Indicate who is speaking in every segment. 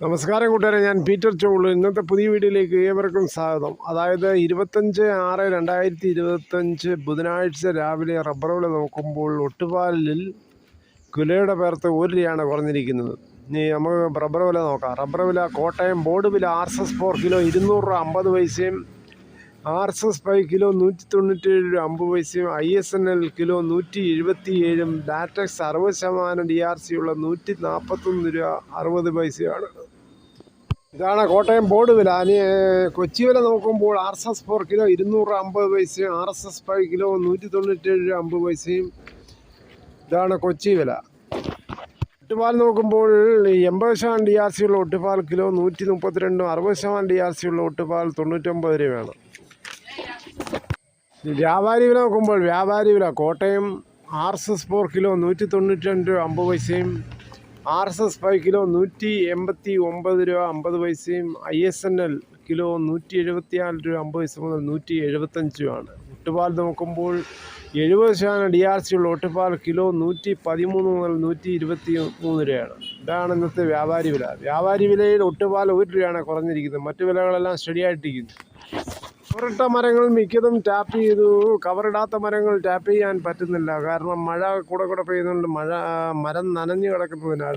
Speaker 1: നമസ്കാരം കൂട്ടുകാരെ, ഞാൻ പീറ്റർ ചോളു. ഇന്നത്തെ പുതിയ വീഡിയോയിലേക്ക് ഏവർക്കും സ്വാഗതം. അതായത് 25/6/2025 ബുധനാഴ്ച രാവിലെ റബ്ബർ വില നോക്കുമ്പോൾ ഒട്ടുപാലിൽ കിലോയുടെ പേർത്ത് 1 രൂപയാണ് കുറഞ്ഞിരിക്കുന്നത്. ഇനി നമുക്ക് റബ്ബർ വില നോക്കാം. റബ്ബർ വില കോട്ടയം ബോർഡ് വില RSS 4 കിലോ 200 രൂപ 50 പൈസയും, RSS 5 കിലോ 197 രൂപ 50 പൈസയും, ISNL കിലോ 177, ലാറ്റക്സ് 60% DRC ഉള്ള 141 രൂപ 60 പൈസയാണ്. ഇതാണ് കോട്ടയം ബോർഡ് വില. കൊച്ചി വില നോക്കുമ്പോൾ RSS 4 കിലോ 200 രൂപ 50 പൈസയും, RSS 5 കിലോ 197 രൂപ 50 പൈസയും. ഇതാണ് കൊച്ചി വില. ഒട്ടുപാൽ നോക്കുമ്പോൾ 80% DRC ഉള്ള ഒട്ടുപാൽ കിലോ 132, 60% DRC ഉള്ള ഒട്ടുപാൽ 99 രൂപയാണ്. വ്യാപാരി വില നോക്കുമ്പോൾ വ്യാപാരി വില കോട്ടയം RSS 4 കിലോ 192 രൂപ 50 പൈസയും, RSS 5 കിലോ 189 രൂപ 50 പൈസയും, ISNL കിലോ 174 രൂപ 50 പൈസ മുതൽ 175 രൂപയാണ്. ഒട്ടുപാൽ നോക്കുമ്പോൾ 70% DRC ഉള്ള ഒട്ടുപാൽ കിലോ 113 മുതൽ 123 രൂപയാണ്. ഇതാണ് ഇന്നത്തെ വ്യാപാരി വില. വ്യാപാരി വിലയിൽ ഒട്ടുപാൽ 1 രൂപയാണ് കുറഞ്ഞിരിക്കുന്നത്. മറ്റു വിലകളെല്ലാം സ്റ്റഡിയായിട്ടിരിക്കുന്നു. കവറിട്ട മരങ്ങൾ മിക്കതും ടാപ്പ് ചെയ്തു. കവറിടാത്ത മരങ്ങൾ ടാപ്പ് ചെയ്യാൻ പറ്റുന്നില്ല. കാരണം മഴ കൂടെ പെയ്യുന്നുണ്ട്. മരം നനഞ്ഞു കിടക്കുന്നതിനാൽ.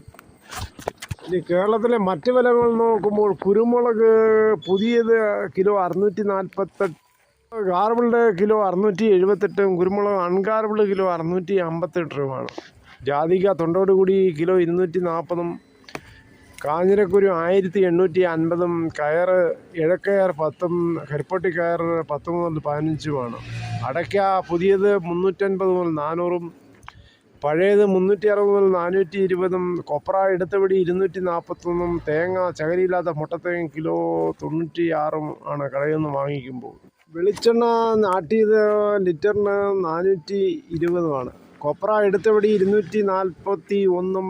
Speaker 1: ഇനി കേരളത്തിലെ മറ്റ് വിലകൾ നോക്കുമ്പോൾ കുരുമുളക് പുതിയത് കിലോ 648, ഗാർബിൾഡ് കിലോ 678, കുരുമുളക് അൺഗാർബിൾഡ് കിലോ 658 രൂപയാണ്. ജാതിക തൊണ്ടോടുകൂടി കിലോ 240, കാഞ്ഞിരക്കുരു 1850, കയർ ഇഴക്കയർ 10, കരിപ്പട്ടി കയർ 10 മുതൽ 15 അടയ്ക്ക പുതിയത് 350 മുതൽ 400, പഴയത് 360 മുതൽ 420, കൊപ്ര എടുത്തപടി 241, തേങ്ങ ചകരിയില്ലാത്ത മുട്ടത്തേങ്ങ കിലോ 96 ആണ് കടയിൽ നിന്ന് വാങ്ങിക്കുമ്പോൾ. വെളിച്ചെണ്ണ ആട്ടിയത് ലിറ്ററിന് 420, കൊപ്ര എടുത്തപടി 241,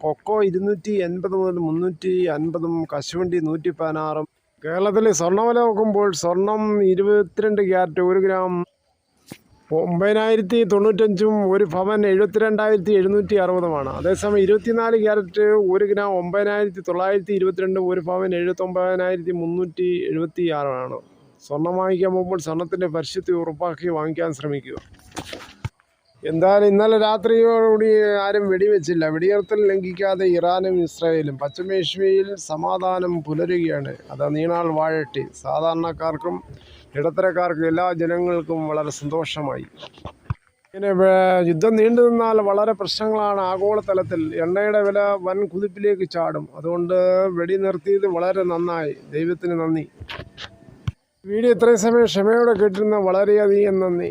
Speaker 1: കൊക്കോ 280 മുതൽ 350, കശുവണ്ടി 116. കേരളത്തിലെ സ്വർണ്ണവില നോക്കുമ്പോൾ സ്വർണം 22 ക്യാരറ്റ് 1 ഗ്രാം 9095, 1 പവൻ 72,760. അതേസമയം 24 ക്യാരറ്റ് 1 ഗ്രാം 9922, 1 പവൻ 79,376. സ്വർണം വാങ്ങിക്കാൻ പോകുമ്പോൾ സ്വർണത്തിൻ്റെ പരിശുദ്ധി ഉറപ്പാക്കി വാങ്ങിക്കാൻ ശ്രമിക്കുക. എന്തായാലും ഇന്നലെ രാത്രിയോടുകൂടി ആരും വെടിവെച്ചില്ല. വെടിനിർത്തൽ ലംഘിക്കാതെ ഇറാനും ഇസ്രായേലും. പശ്ചിമേഷ്യയിൽ സമാധാനം പുലരുകയാണ്. അത് നീണാൾ വാഴട്ടെ. സാധാരണക്കാർക്കും ഇടത്തരക്കാർക്കും എല്ലാ ജനങ്ങൾക്കും വളരെ സന്തോഷമായി. ഇങ്ങനെ യുദ്ധം നീണ്ടു നിന്നാൽ വളരെ പ്രശ്നങ്ങളാണ് ആഗോളതലത്തിൽ. എണ്ണയുടെ വില വൻ കുതിപ്പിലേക്ക് ചാടും. അതുകൊണ്ട് വെടി നിർത്തിയത് വളരെ നന്നായി. ദൈവത്തിന് നന്ദി. വീഡിയോ ഇത്രയും സമയം ക്ഷമയോടെ കേട്ടിരുന്ന വളരെയധികം നന്ദി.